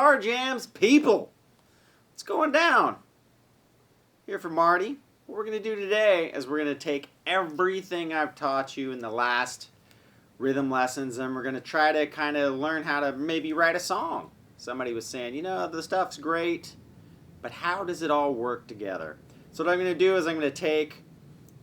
Guitar Jams people. What's going down? Here for Marty. What we're going to do today is we're going to take everything I've taught you in the last rhythm lessons and we're going to try to kind of learn how to maybe write a song. Somebody was saying, you know, the stuff's great, but how does it all work together? So what I'm going to do is I'm going to take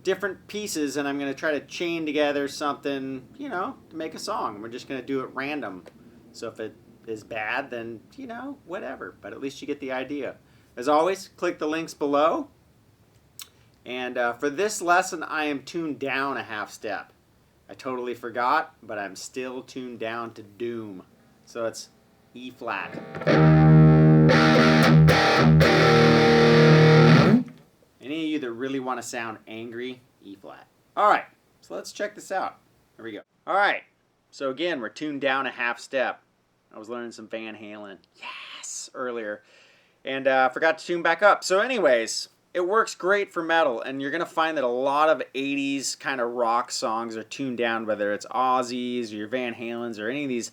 different pieces and I'm going to try to chain together something, you know, to make a song. We're just going to do it random. So if it is bad, then, you know, whatever. But at least you get the idea. As always, click the links below. And for this lesson, I am tuned down a half step. I totally forgot, but I'm still tuned down to doom. So it's E flat. Any of you that really want to sound angry, E flat. All right, so let's check this out. Here we go. All right, so again, we're tuned down a half step. I was learning some Van Halen, yes, earlier, and forgot to tune back up. So anyways, it works great for metal, and you're going to find that a lot of 80s kind of rock songs are tuned down, whether it's Ozzy's or your Van Halen's or any of these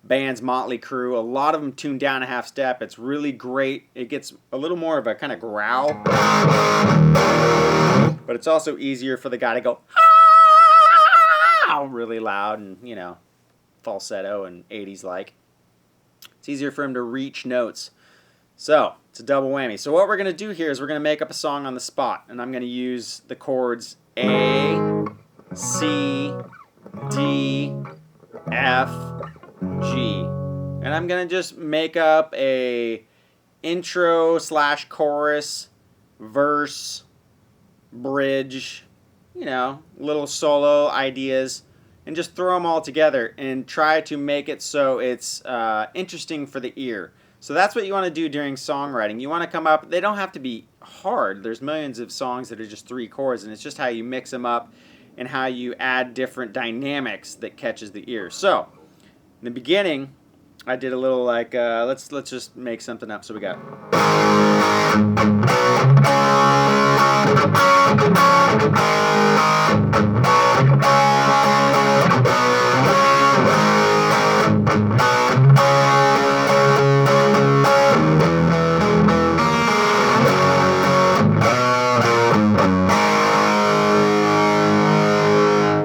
bands, Motley Crue. A lot of them tuned down a half step. It's really great. It gets a little more of a kind of growl, but it's also easier for the guy to go really loud and, you know, falsetto and 80s like. It's easier for him to reach notes. So it's a double whammy. So what we're going to do here is we're going to make up a song on the spot, and I'm going to use the chords A, C, D, F, G, and I'm going to just make up a intro / chorus, verse, bridge, you know, little solo ideas, and just throw them all together and try to make it so it's interesting for the ear. So that's what you want to do during songwriting. You want to come up, they don't have to be hard. There's millions of songs that are just 3 chords, and it's just how you mix them up and how you add different dynamics that catches the ear. So in the beginning, I did a little like, let's just make something up. So we got.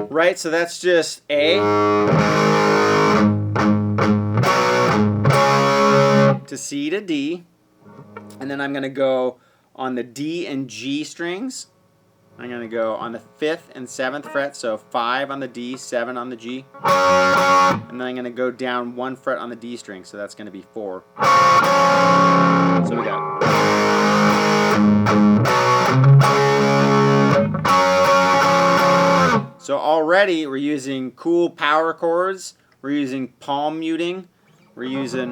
Right, so that's just A to C to D, and then I'm going to go on the D and G strings. I'm going to go on the 5th and 7th fret, so 5 on the D, 7 on the G, and then I'm going to go down 1 fret on the D string, so that's going to be 4. So we got. So already we're using cool power chords, we're using palm muting, we're using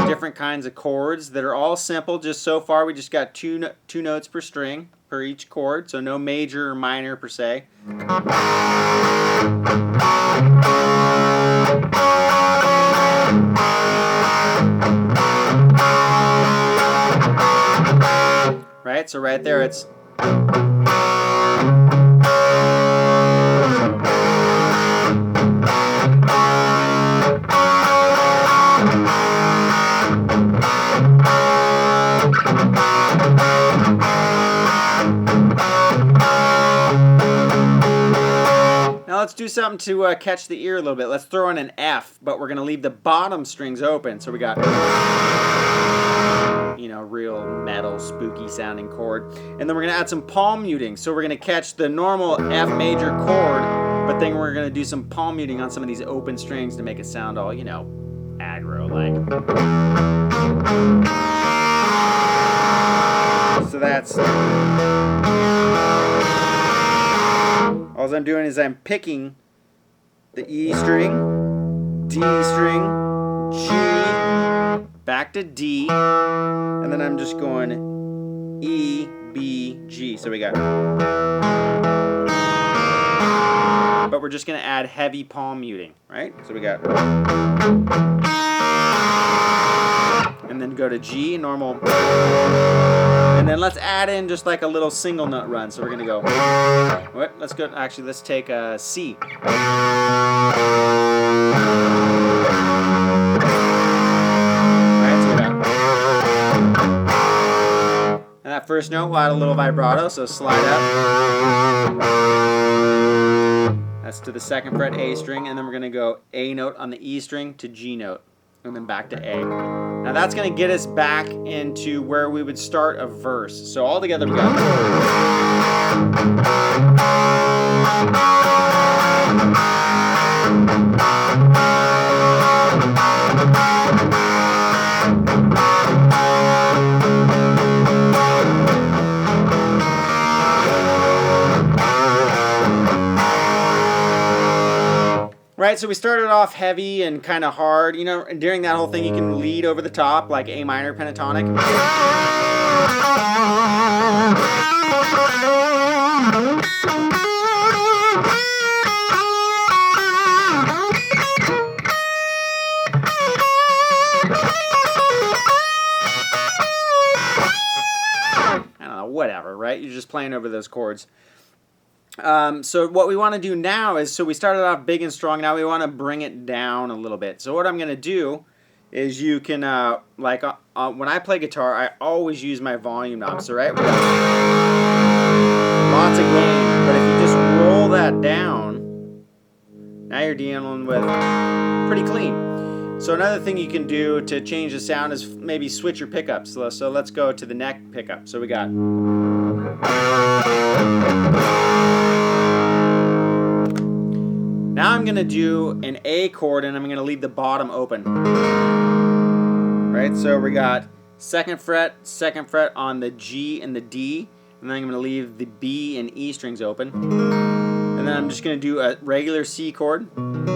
different kinds of chords that are all simple. Just so far we just got two notes per string per each chord, so no major or minor per se. Right, so right there it's. Now let's do something to catch the ear a little bit. Let's throw in an F, but we're going to leave the bottom strings open. So we got, you know, real metal, spooky sounding chord. And then we're going to add some palm muting. So we're going to catch the normal F major chord, but then we're going to do some palm muting on some of these open strings to make it sound all, you know, aggro like. So that's. All I'm doing is I'm picking the E string, D string, G, back to D, and then I'm just going E, B, G. So we got. But we're just going to add heavy palm muting, right? So we got. And then go to G, normal. And then let's add in just like a little single note run. So we're going to go. What? Let's go. Actually, let's take a C. And that first note will add a little vibrato, so slide up. That's to the 2nd fret A string, and then we're going to go A note on the E string to G note, and then back to A. Now that's going to get us back into where we would start a verse. So all together we got. Right, so we started off heavy and kind of hard, you know, and during that whole thing you can lead over the top like A minor pentatonic. I don't know, whatever, right? You're just playing over those chords. So what we want to do now is, so we started off big and strong, now we want to bring it down a little bit. So what I'm going to do is you can, when I play guitar, I always use my volume knob. So right, we got lots of gain, but if you just roll that down, now you're dealing with pretty clean. So another thing you can do to change the sound is maybe switch your pickups. So let's go to the neck pickup. So we got. Now I'm going to do an A chord and I'm going to leave the bottom open. Right, so we got 2nd fret on the G and the D, and then I'm going to leave the B and E strings open. And then I'm just going to do a regular C chord. And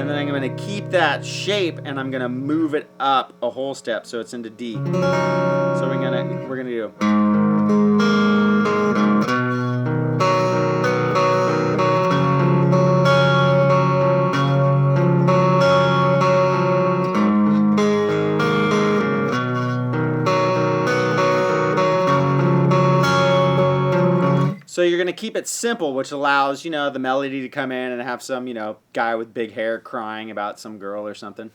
then I'm going to keep that shape and I'm going to move it up a whole step so it's into D. So we're going to do. So you're going to keep it simple, which allows, you know, the melody to come in and have some, you know, guy with big hair crying about some girl or something.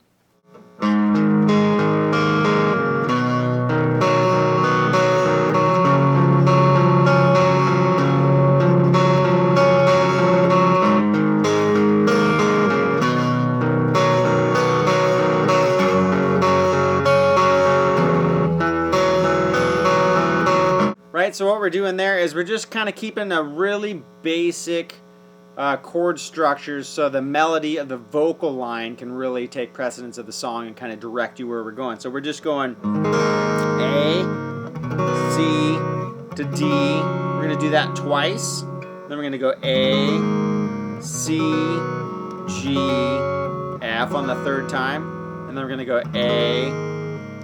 Right, so what we're doing there is we're just kind of keeping a really basic chord structures so the melody of the vocal line can really take precedence of the song and kind of direct you where we're going. So we're just going A, C to D. We're going to do that twice. Then we're going to go A, C, G, F on the 3rd time. And then we're going to go A,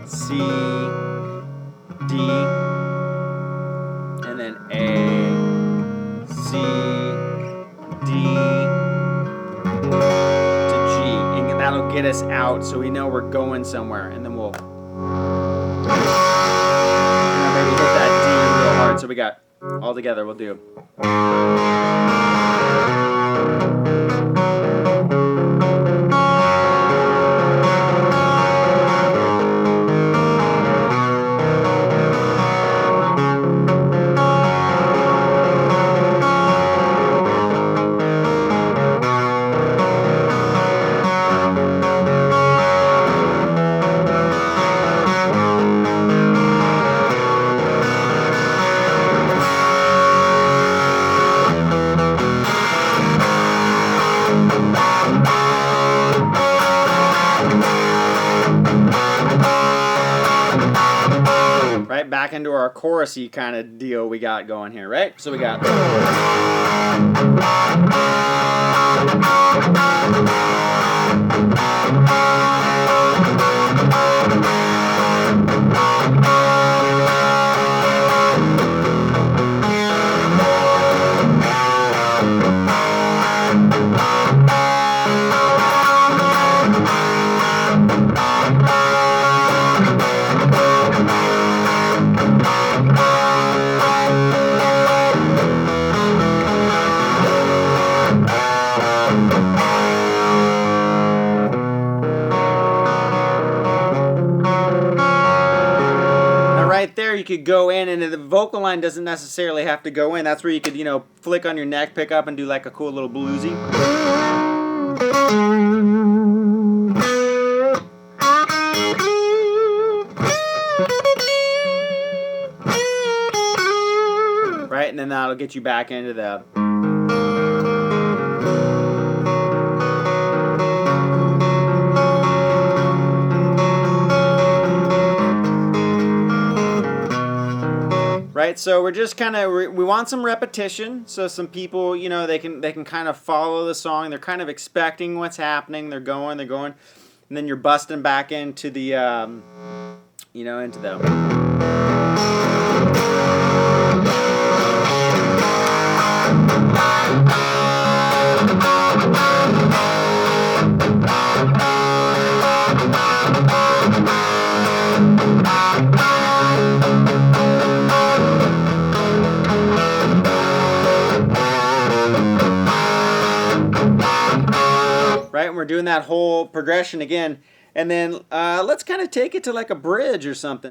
C, D, and then A, C, D to G, and that'll get us out so we know we're going somewhere, and then we'll maybe hit that D real hard. So we got, all together we'll do. Right, back into our chorusy kind of deal we got going here, right? So we got. could go in, and the vocal line doesn't necessarily have to go in. That's where you could, you know, flick on your neck pickup and do like a cool little bluesy. Right, and then that'll get you back into the... Right, so we're just kind of, we want some repetition, so some people, you know, they can kind of follow the song. They're kind of expecting what's happening. They're going, and then you're busting back into the, you know, into the... Right, and we're doing that whole progression again, and then let's kind of take it to like a bridge or something.